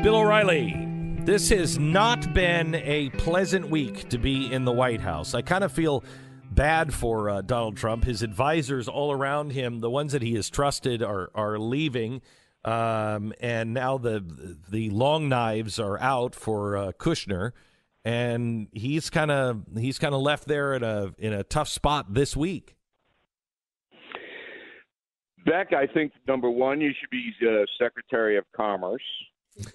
Bill O'Reilly. This has not been a pleasant week to be in the White House. I kind of feel bad for Donald Trump. His advisors all around him, the ones that he has trusted, are leaving. And now the long knives are out for Kushner, and he's kind of left there in a tough spot this week. Beck, I think, number one, you should be Secretary of Commerce.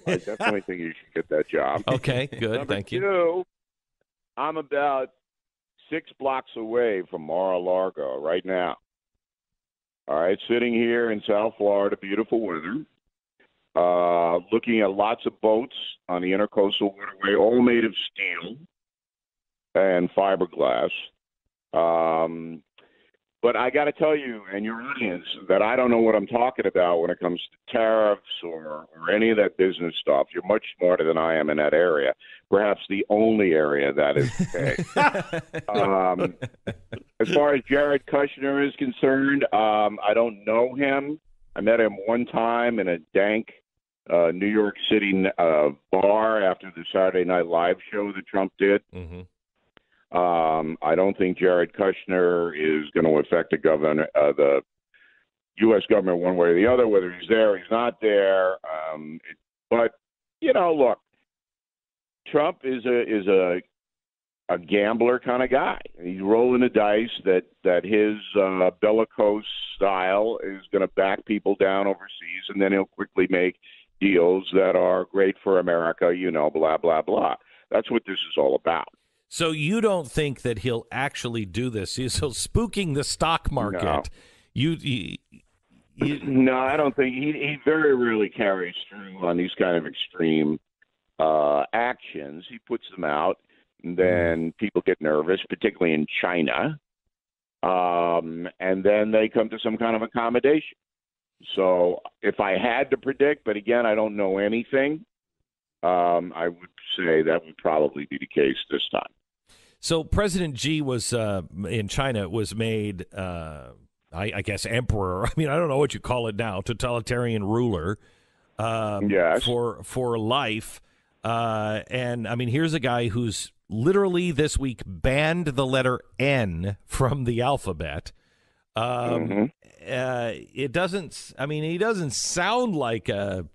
I definitely think you should get that job. Okay, good. Thank you. Number two, I'm about 6 blocks away from Mar-a-Lago right now. All right, sitting here in South Florida, beautiful weather, looking at lots of boats on the Intercoastal Waterway, all made of steel and fiberglass. But I got to tell you and your audience that I don't know what I'm talking about when it comes to tariffs or any of that business stuff. You're much smarter than I am in that area, perhaps the only area that is the case. As far as Jared Kushner is concerned, I don't know him. I met him one time in a dank New York City bar after the Saturday Night Live show that Trump did. Mm-hmm. I don't think Jared Kushner is going to affect the U.S. government one way or the other, whether he's there or he's not there. But, look, Trump is a gambler kind of guy. He's rolling the dice that his bellicose style is going to back people down overseas, and then he'll quickly make deals that are great for America, blah, blah, blah. That's what this is all about. So you don't think that he'll actually do this? So spooking the stock market. No. No, I don't think he very rarely carries through on these kind of extreme actions. He puts them out, and then people get nervous, particularly in China, and then they come to some kind of accommodation. So if I had to predict, but again, I don't know anything, I would say that would probably be the case this time. So President Xi was in China, was made, I guess, emperor. I mean, I don't know what you call it now, totalitarian ruler yes. for life. And, I mean, here's a guy who's literally this week banned the letter N from the alphabet. It doesn't, I mean, he doesn't sound like a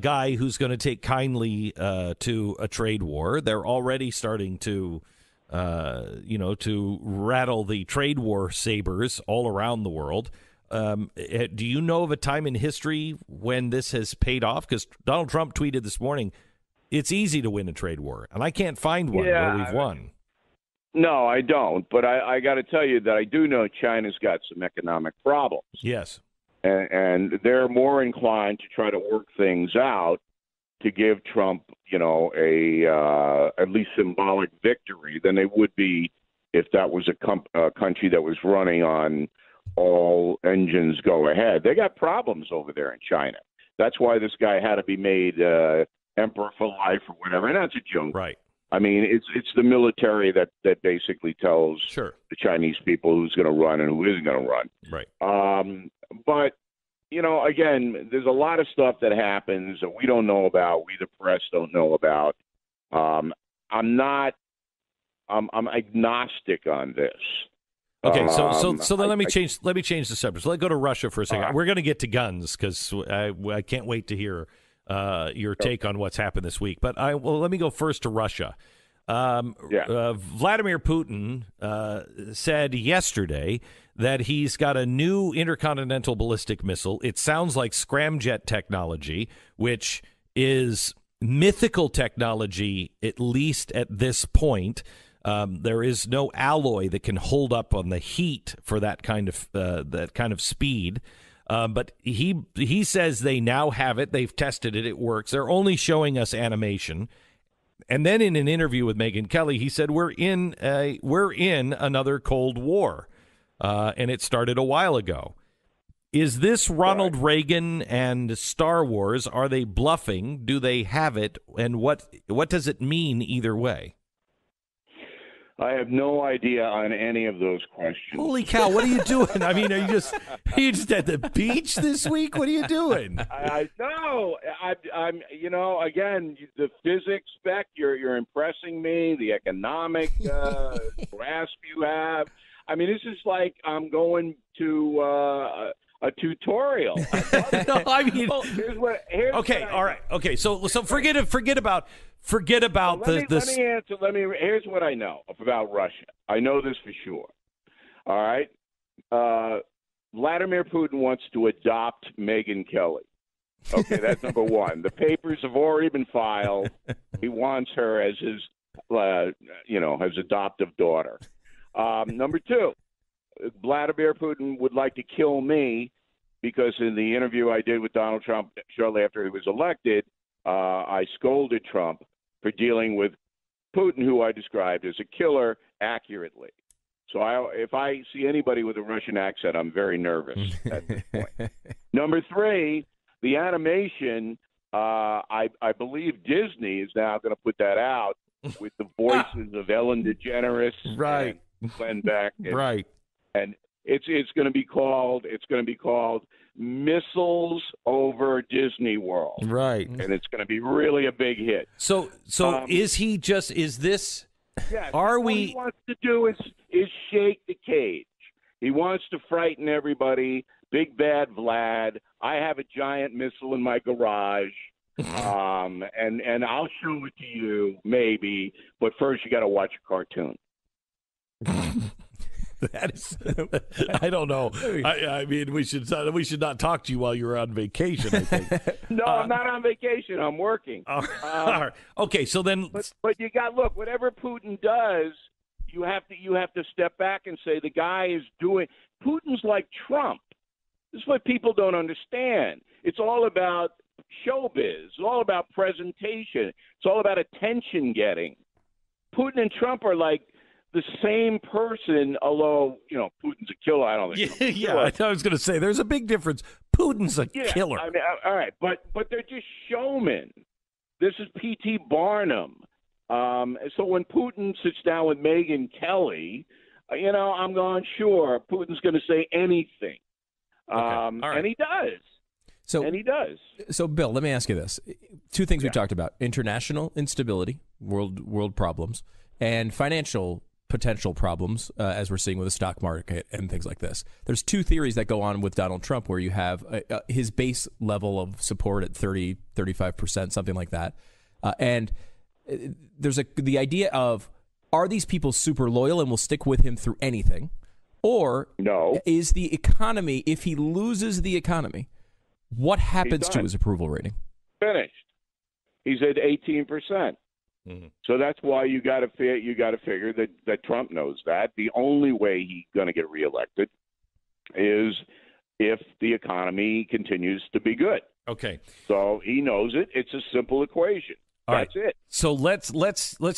guy who's going to take kindly to a trade war. They're already starting to rattle the trade war sabers all around the world. Do you know of a time in history when this has paid off? Because Donald Trump tweeted this morning, it's easy to win a trade war, and I can't find one where we've won. No, I don't. But I got to tell you that I do know China's got some economic problems. Yes. And they're more inclined to try to work things out to give Trump, a at least symbolic victory than they would be if that was a country that was running on all engines go ahead. They got problems over there in China. That's why this guy had to be made emperor for life or whatever. And that's a joke. Right. I mean, it's the military that basically tells the Chinese people who's going to run and who isn't going to run. Right. But, again, there's a lot of stuff that happens that we don't know about, we the press don't know about. I'm agnostic on this. Okay, so then let me change the subject. So let's go to Russia for a second. We're going to get to guns because I can't wait to hear your take on what's happened this week. But let me go first to Russia. Vladimir Putin said yesterday that he's got a new intercontinental ballistic missile. It sounds like scramjet technology, which is mythical technology, at least at this point. There is no alloy that can hold up on the heat for that kind of speed. But he says they now have it. They've tested it. It works. They're only showing us animation. And then in an interview with Megyn Kelly, he said we're in another Cold War, and it started a while ago. Is this Ronald Reagan and Star Wars? Are they bluffing? Do they have it? And what does it mean either way? I have no idea on any of those questions. Holy cow! What are you doing? I mean, are you just at the beach this week? What are you doing? I know. I'm. Again, the physics spec. You're impressing me. The economic grasp you have. I mean, this is like I'm going to a tutorial. No, I mean, here's okay, all right, okay. So forget about this. Let me answer. Here's what I know about Russia. I know this for sure. All right. Vladimir Putin wants to adopt Megyn Kelly. Okay, that's number one. The papers have already been filed. He wants her as his, his adoptive daughter. Number two, Vladimir Putin would like to kill me because in the interview I did with Donald Trump shortly after he was elected, I scolded Trump for dealing with Putin, who I described as a killer, accurately. So if I see anybody with a Russian accent, I'm very nervous at this point. Number three, the animation, I believe Disney is now going to put that out with the voices of Ellen DeGeneres, right, and Glenn Beck, right, and it's going to be called Missiles Over Disney World, right, and it's going to be really a big hit. So is this? Yeah, what he wants to do is shake the cage. He wants to frighten everybody. Big bad Vlad. I have a giant missile in my garage. And I'll show it to you, maybe. But first, you got to watch a cartoon. That is, I don't know. I mean, we should not talk to you while you're on vacation, I think. No, I'm not on vacation. I'm working. All right. Okay, so then, but you got look. Whatever Putin does, you have to step back and say the guy is doing. Putin's like Trump. This is what people don't understand. It's all about showbiz. It's all about presentation. It's all about attention getting. Putin and Trump are like the same person, although, Putin's a killer. I don't think. I was going to say there's a big difference. Putin's a killer. I mean, all right, but they're just showmen. This is P.T. Barnum. So when Putin sits down with Megyn Kelly, I'm going, sure, Putin's going to say anything. Okay. Right. And he does. So, Bill, let me ask you this. Two things we talked about: international instability, world problems, and financial potential problems, as we're seeing with the stock market and things like this. There's two theories that go on with Donald Trump where you have his base level of support at 30, 35%, something like that. And there's the idea of, are these people super loyal and will stick with him through anything? Or is the economy, if he loses the economy, what happens to his approval rating? Finished. He's at 18%. Mm-hmm. So that's why you got to figure that Trump knows that the only way he's going to get reelected is if the economy continues to be good. Okay. So he knows it. It's a simple equation. That's it. So let's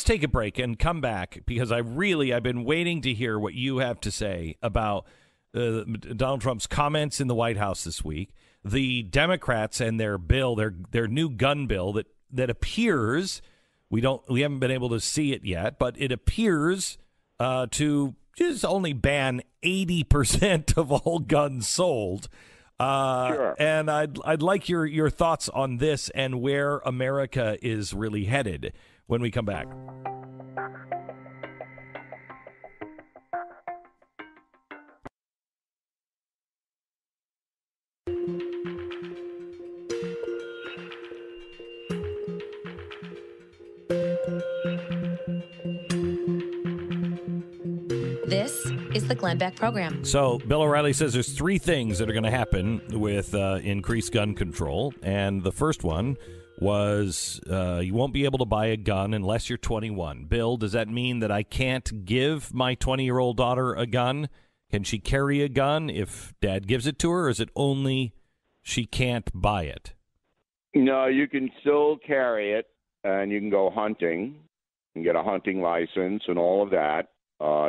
take a break and come back, because I've been waiting to hear what you have to say about Donald Trump's comments in the White House this week, the Democrats and their bill, their new gun bill that appears, we haven't been able to see it yet, but it appears to just only ban 80% of all guns sold. Sure. And I'd like your thoughts on this and where America is really headed when we come back. This is the Glenn Beck Program. So Bill O'Reilly says there's three things that are going to happen with increased gun control. And the first one was you won't be able to buy a gun unless you're 21. Bill, does that mean that I can't give my 20-year-old daughter a gun? Can she carry a gun if Dad gives it to her, or is it only she can't buy it? No, you can still carry it, and you can go hunting and get a hunting license and all of that.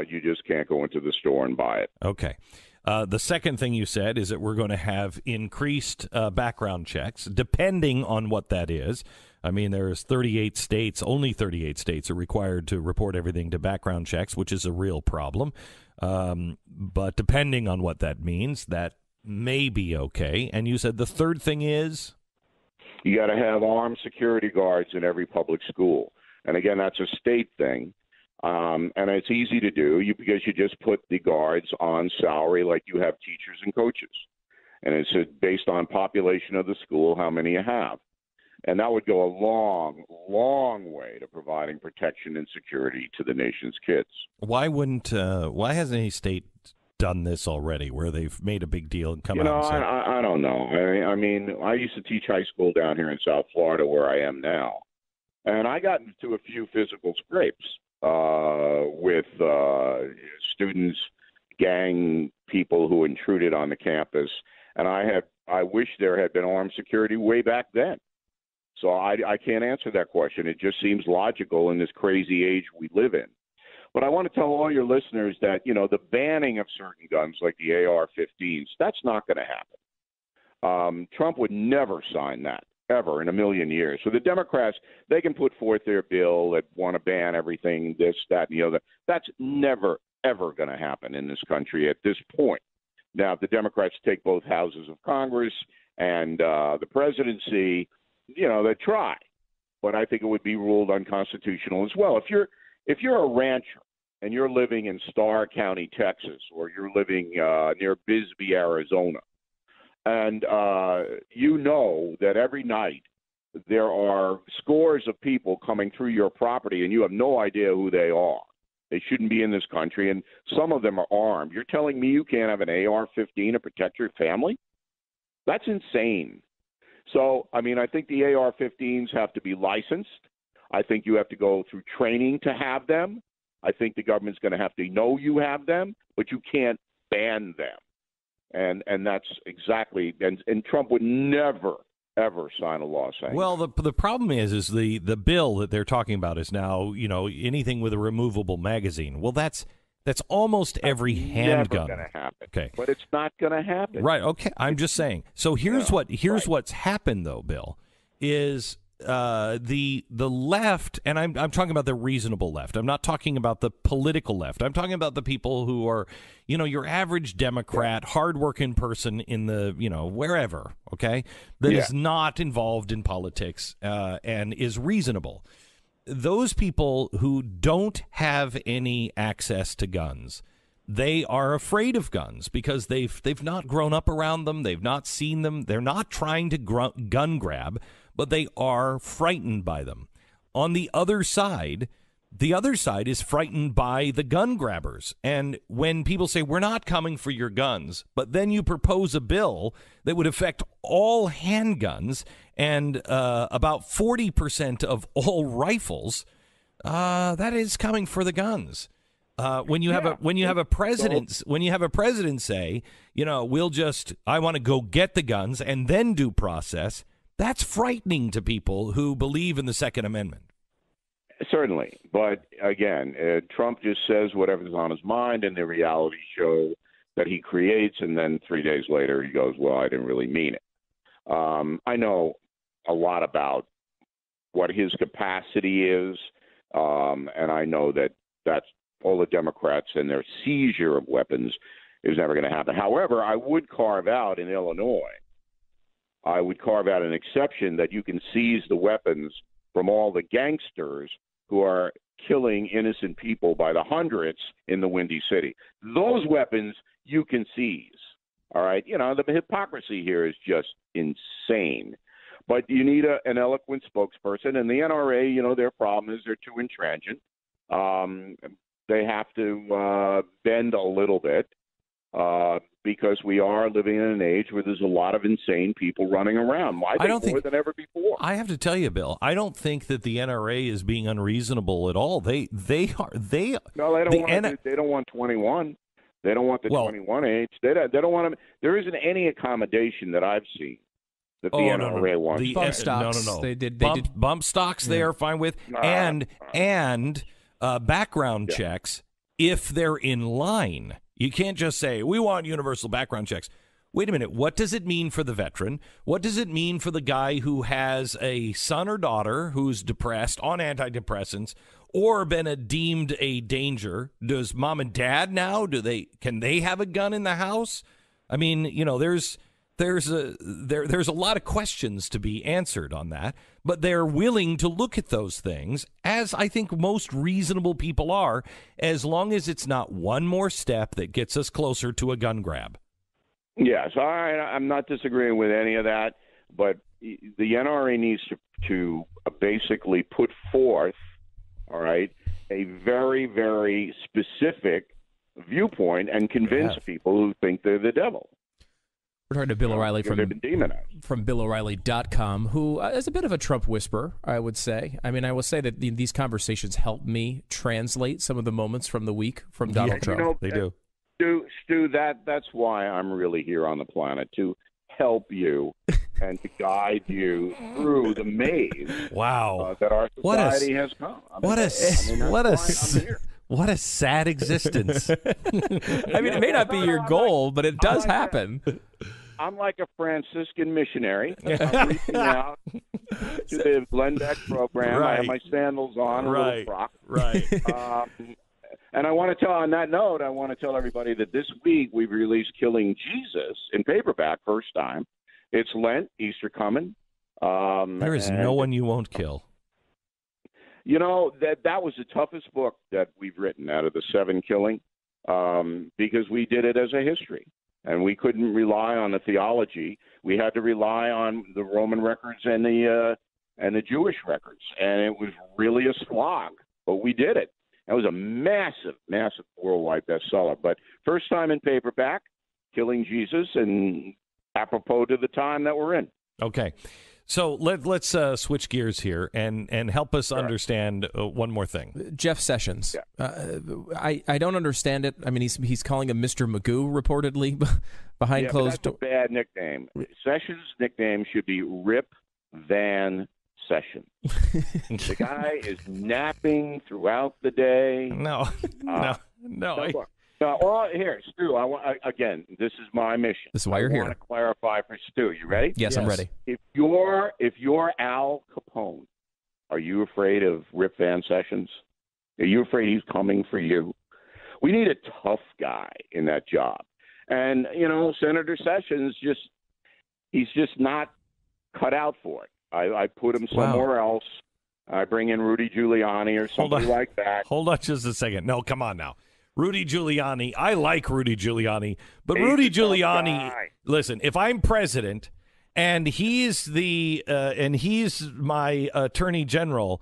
You just can't go into the store and buy it. Okay. The second thing you said is that we're going to have increased background checks, depending on what that is. I mean, there's 38 states, only 38 states are required to report everything to background checks, which is a real problem. But depending on what that means, that may be okay. And you said the third thing is? You got to have armed security guards in every public school. And again, that's a state thing. And it's easy to do because you just put the guards on salary like you have teachers and coaches. And it's based on population of the school, how many you have. And that would go a long, long way to providing protection and security to the nation's kids. Why hasn't any state done this already, where they've made a big deal and come out and said? I don't know. I mean, I used to teach high school down here in South Florida, where I am now, and I got into a few physical scrapes with students, gang people who intruded on the campus, and I wish there had been armed security way back then. So I can't answer that question. It just seems logical in this crazy age we live in. But I want to tell all your listeners that, the banning of certain guns like the AR-15s, that's not going to happen. Trump would never sign that, ever, in a million years. So the Democrats, they can put forth their bill that want to ban everything, this, that, and the other. That's never, ever going to happen in this country at this point. Now, if the Democrats take both houses of Congress and the presidency, they try. But I think it would be ruled unconstitutional as well. If you're a rancher and you're living in Starr County, Texas, or you're living near Bisbee, Arizona, and you know that every night there are scores of people coming through your property and you have no idea who they are. They shouldn't be in this country, and some of them are armed. You're telling me you can't have an AR-15 to protect your family? That's insane. So, I think the AR-15s have to be licensed. I think you have to go through training to have them. I think the government's going to have to know you have them, but you can't ban them. And that's exactly – and Trump would never, ever sign a law saying Well, the problem is the bill that they're talking about is now, anything with a removable magazine. Well, that's almost every handgun. Never going to happen. Okay. But it's not going to happen. Right. Okay. I'm just saying. So here's what's happened though, Bill, is the left, and I'm talking about the reasonable left. I'm not talking about the political left. I'm talking about the people who are, your average Democrat, hardworking person in the, wherever, okay, that is not involved in politics and is reasonable. Those people who don't have any access to guns, they are afraid of guns because they've not grown up around them. They've not seen them. They're not trying to gun grab, but they are frightened by them. On the other side is frightened by the gun grabbers. And when people say, we're not coming for your guns, but then you propose a bill that would affect all handguns and about 40% of all rifles, that is coming for the guns. When you have a president say, I want to go get the guns and then due process, that's frightening to people who believe in the Second Amendment. Certainly. But again, Trump just says whatever's on his mind in the reality show that he creates. And then 3 days later, he goes, well, I didn't really mean it. I know a lot about what his capacity is. And I know that's all the Democrats and their seizure of weapons is never going to happen. However, I would carve out in Illinois, an exception that you can seize the weapons from all the gangsters who are killing innocent people by the hundreds in the Windy City. Those weapons you can seize. All right. The hypocrisy here is just insane. But you need an eloquent spokesperson. And the NRA, their problem is they're too intransigent. They have to bend a little bit because we are living in an age where there's a lot of insane people running around. I think more than ever before. I have to tell you, Bill, I don't think that the NRA is being unreasonable at all. They don't want 21. They don't want the 21 age. They don't want them. There isn't any accommodation that I've seen that the NRA wants. The bump stocks. No. They did bump stocks. They are fine with, and background checks if they're in line. You can't just say we want universal background checks. wait a minute, what does it mean for the veteran? What does it mean for the guy who has a son or daughter who's depressed on antidepressants or been deemed a danger? Does mom and dad now, can they have a gun in the house? I mean, there's a lot of questions to be answered on that, but they're willing to look at those things, as I think most reasonable people are, as long as it's not one more step that gets us closer to a gun grab. Yes, I'm not disagreeing with any of that, but the NRA needs to basically put forth, all right, a very, very specific viewpoint and convince people who think they're the devil. We're talking to Bill O'Reilly from BillO'Reilly.com, who is a bit of a Trump whisperer, I would say. I mean, I will say that these conversations help me translate some of the moments from the week from Donald Trump. They do. Stu, that's why I'm really here on the planet, to help you and to guide you through the maze that our society has come. What a sad existence. I mean, it may not be your goal, but it does happen. I'm like a Franciscan missionary. I'm reaching out to the Glenbeck program. Right. I have my sandals on, a little frock. Right. And I want to tell everybody that this week we've released Killing Jesus in paperback, first time. It's Lent, Easter coming. There is no one you won't kill. That was the toughest book that we've written out of the 7 killing, because we did it as a history, and we couldn't rely on the theology. We had to rely on the Roman records and the Jewish records, and it was really a slog, but we did it. It was a massive, massive worldwide bestseller. But first time in paperback, Killing Jesus, and apropos to the time that we're in. Okay. So let's switch gears here and help us understand one more thing. Jeff Sessions. Yeah. I don't understand it. I mean, he's calling him Mr. Magoo reportedly behind closed doors. That's a bad nickname. Sessions' nickname should be Rip Van Sessions. The guy is napping throughout the day. No. Here, Stu, again, this is my mission. This is why you're here. I want to clarify for Stu. You ready? Yes, I'm ready. If you're Al Capone, are you afraid of Rip Van Sessions? Are you afraid he's coming for you? We need a tough guy in that job. And, Senator Sessions, he's just not cut out for it. I put him somewhere else. I bring in Rudy Giuliani or something like that. Hold on just a second. No, come on now. Rudy Giuliani, I like Rudy Giuliani, but Rudy Giuliani, listen, if I'm president and he's my attorney general,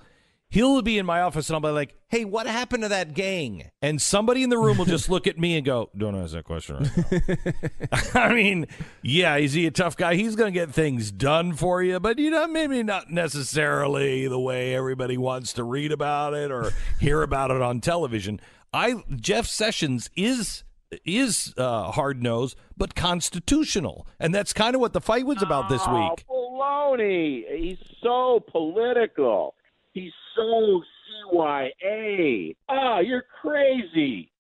he'll be in my office and I'll be like, hey, what happened to that gang? And somebody in the room will just look at me and go, don't ask that question right now. I mean, yeah, is he a tough guy? He's going to get things done for you, but maybe not necessarily the way everybody wants to read about it or hear about it on television. Jeff Sessions is hard-nosed, but constitutional, and that's kind of what the fight was about this week. Baloney! He's so political. He's so CYA. You're crazy.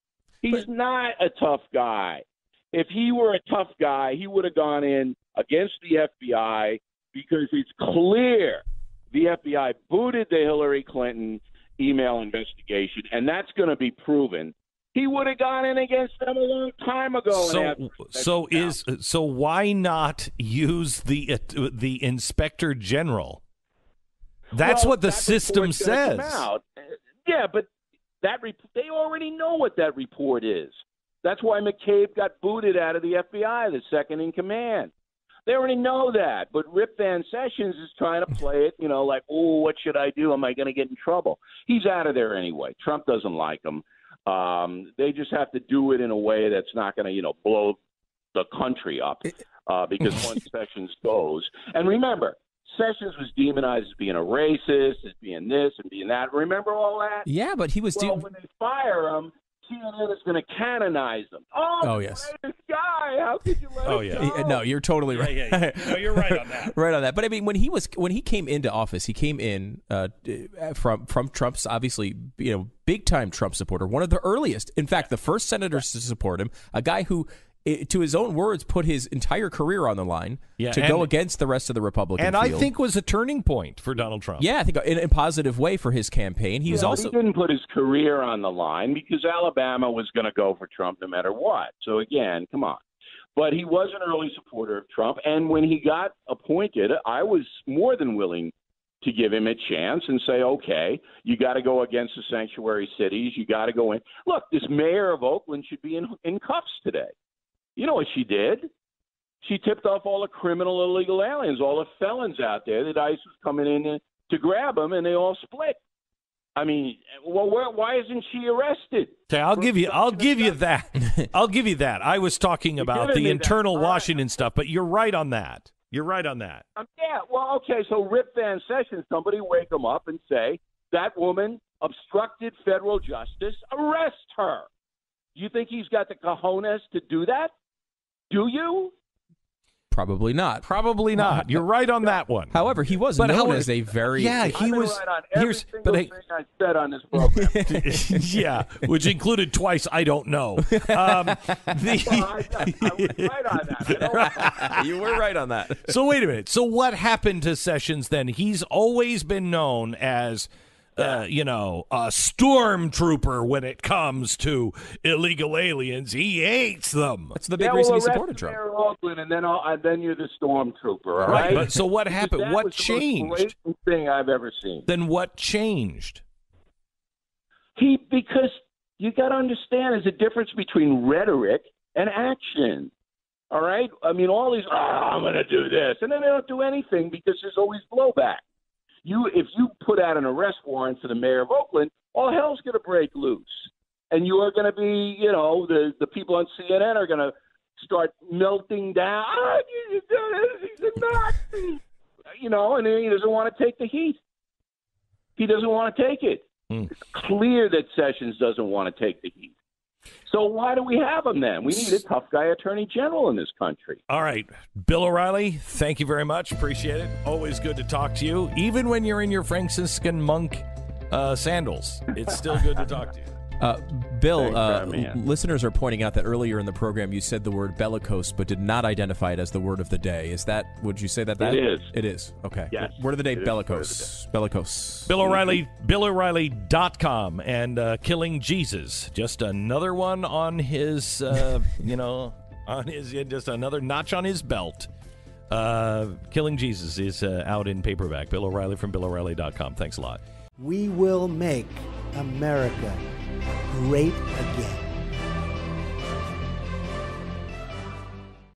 He's not a tough guy. If he were a tough guy, he would have gone in against the FBI, because it's clear the FBI booted the Hillary Clinton email investigation, and that's going to be proven. He would have gone in against them a long time ago. So why not use the Inspector General? That's what the system says. Yeah, but they already know what that report is. That's why McCabe got booted out of the FBI, the second in command. They already know that. But Rip Van Sessions is trying to play it, like, oh, what should I do? Am I going to get in trouble? He's out of there anyway. Trump doesn't like him. They just have to do it in a way that's not going to, blow the country up, because once Sessions goes. And remember, Sessions was demonized as being a racist, as being this and being that. Remember all that? Yeah, but he was... when they fire him, CNN is going to canonize them. Oh yes. Greatest guy. How could you let him go? No, you're totally right. Yeah. No, you're right on that. Right on that. But I mean, when he came into office, he came in from Trump's, obviously, big time Trump supporter, one of the earliest. In fact, the first senators to support him, a guy who to his own words, put his entire career on the line to go against the rest of the Republican field. And I think was a turning point for Donald Trump. Yeah, I think in a positive way for his campaign. He didn't put his career on the line because Alabama was going to go for Trump no matter what. So, again, come on. But he was an early supporter of Trump. And when he got appointed, I was more than willing to give him a chance and say, okay, you got to go against the sanctuary cities. You got to go in. Look, this mayor of Oakland should be in cuffs today. You know what she did? She tipped off all the criminal illegal aliens, all the felons out there that ICE was coming in to grab them, and they all split. I mean, well, why isn't she arrested? Okay, I'll give you that. I'll give you that. I was talking about the internal Washington stuff, but you're right on that. You're right on that. Yeah, well, okay, so Rip Van Sessions, somebody wake him up and say, that woman obstructed federal justice, arrest her. You think he's got the cojones to do that? Do you? Probably not. Probably not. You're right on that one. However, he was known as a very... Yeah, he was... Right on every single thing I said on this program. Yeah, which included twice, I don't know. I was right on that. You were right on that. So wait a minute. So what happened to Sessions then? He's always been known as... a stormtrooper when it comes to illegal aliens. He hates them. That's the big reason he supported Trump. Oakland, and then you're the stormtrooper, all right? But so what happened? What changed? That was the most blatant thing I've ever seen. Then what changed? Because you got to understand there's a difference between rhetoric and action. All right? I mean, all these, I'm going to do this, and then they don't do anything because there's always blowback. If you put out an arrest warrant for the mayor of Oakland, all hell's going to break loose. And you are going to be, the people on CNN are going to start melting down. Oh, you do this, he's a Nazi. And he doesn't want to take the heat. He doesn't want to take it. It's clear that Sessions doesn't want to take the heat. So why do we have him then? We need a tough guy attorney general in this country. All right. Bill O'Reilly, thank you very much. Appreciate it. Always good to talk to you. Even when you're in your Franciscan monk sandals, it's still good to talk to you. Bill, listeners are pointing out that earlier in the program you said the word bellicose but did not identify it as the word of the day. Would you say that? It is. It is. Okay. Yes. Word of the day, bellicose. Bellicose. Bill O'Reilly, BillO'Reilly.com and Killing Jesus. Just another one on his, just another notch on his belt. Killing Jesus is out in paperback. Bill O'Reilly from BillO'Reilly.com. Thanks a lot. We will make America great again.